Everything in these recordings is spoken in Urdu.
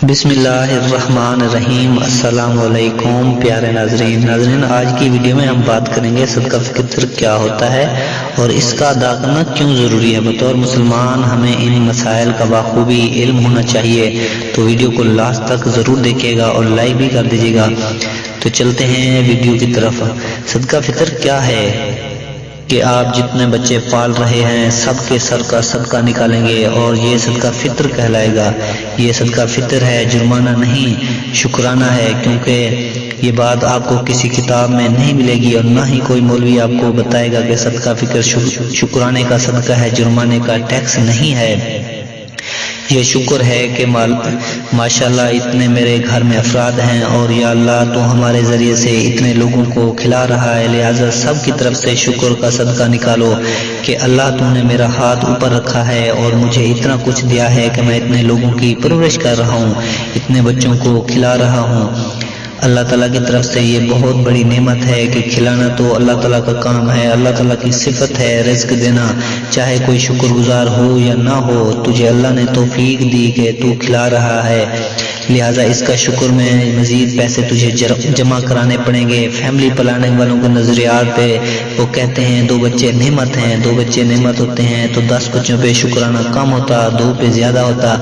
بسم اللہ الرحمن الرحیم۔ السلام علیکم پیارے ناظرین، آج کی ویڈیو میں ہم بات کریں گے صدقہ فطر کیا ہوتا ہے اور اس کا ادا کرنا کیوں ضروری ہے۔ بطور مسلمان ہمیں ان مسائل کا بخوبی علم ہونا چاہیے، تو ویڈیو کو لاسٹ تک ضرور دیکھیے گا اور لائک بھی کر دیجیے گا۔ تو چلتے ہیں ویڈیو کی طرف۔ صدقہ فطر کیا ہے کہ آپ جتنے بچے پال رہے ہیں سب کے سر کا صدقہ نکالیں گے اور یہ صدقہ فطر کہلائے گا۔ یہ صدقہ فطر ہے، جرمانہ نہیں، شکرانہ ہے، کیونکہ یہ بات آپ کو کسی کتاب میں نہیں ملے گی اور نہ ہی کوئی مولوی آپ کو بتائے گا کہ صدقہ فطر شکرانے کا صدقہ ہے، جرمانے کا ٹیکس نہیں ہے۔ یہ شکر ہے کہ ماشاءاللہ اتنے میرے گھر میں افراد ہیں اور یا اللہ تو ہمارے ذریعے سے اتنے لوگوں کو کھلا رہا ہے، لہٰذا سب کی طرف سے شکر کا صدقہ نکالو کہ اللہ تو نے میرا ہاتھ اوپر رکھا ہے اور مجھے اتنا کچھ دیا ہے کہ میں اتنے لوگوں کی پرورش کر رہا ہوں، اتنے بچوں کو کھلا رہا ہوں۔ اللہ تعالیٰ کی طرف سے یہ بہت بڑی نعمت ہے کہ کھلانا تو اللہ تعالیٰ کا کام ہے، اللہ تعالیٰ کی صفت ہے رزق دینا، چاہے کوئی شکر گزار ہو یا نہ ہو، تجھے اللہ نے توفیق دی کہ تو کھلا رہا ہے، لہٰذا اس کا شکر میں مزید پیسے تجھے جمع کرانے پڑیں گے۔ فیملی پلانے والوں کے نظریات پہ وہ کہتے ہیں 2 بچے نعمت ہیں، 2 بچے نعمت ہوتے ہیں تو 10 بچوں پہ شکرانہ کم ہوتا، 2 پہ زیادہ ہوتا۔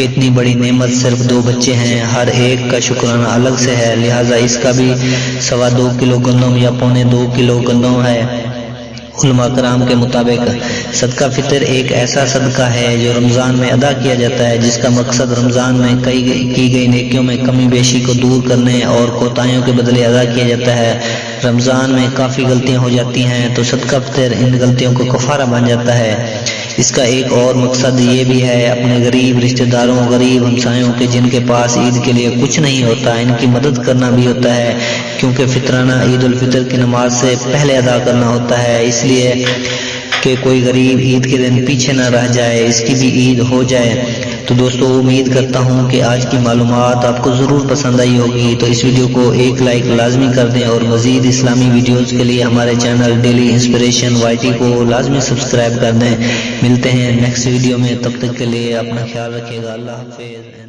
اتنی بڑی نعمت صرف 2 بچے ہیں، ہر ایک کا شکرانہ الگ سے ہے، لہٰذا اس کا بھی 2.25 کلو گندم یا 2.25 کلو گندم ہے۔ علماء کرام کے مطابق صدقہ فطر ایک ایسا صدقہ ہے جو رمضان میں ادا کیا جاتا ہے، جس کا مقصد رمضان میں کی گئی نیکیوں میں کمی بیشی کو دور کرنے اور کوتاہیوں کے بدلے ادا کیا جاتا ہے۔ رمضان میں کافی غلطیاں ہو جاتی ہیں تو صدقہ فطر ان غلطیوں کو کفارہ بن جاتا ہے۔ اس کا ایک اور مقصد یہ بھی ہے اپنے غریب رشتہ داروں، غریب ہمسایوں کے جن کے پاس عید کے لیے کچھ نہیں ہوتا، ان کی مدد کرنا بھی ہوتا ہے، کیونکہ فطرانہ عید الفطر کی نماز سے پہلے ادا کرنا ہوتا ہے، اس لیے کہ کوئی غریب عید کے دن پیچھے نہ رہ جائے، اس کی بھی عید ہو جائے۔ تو دوستو امید کرتا ہوں کہ آج کی معلومات آپ کو ضرور پسند آئی ہوگی، تو اس ویڈیو کو ایک لائک لازمی کر دیں اور مزید اسلامی ویڈیوز کے لیے ہمارے چینل ڈیلی انسپریشن YT کو لازمی سبسکرائب کر دیں۔ ملتے ہیں نیکسٹ ویڈیو میں، تب تک کے لیے اپنا خیال رکھیے گا۔ اللہ حافظ۔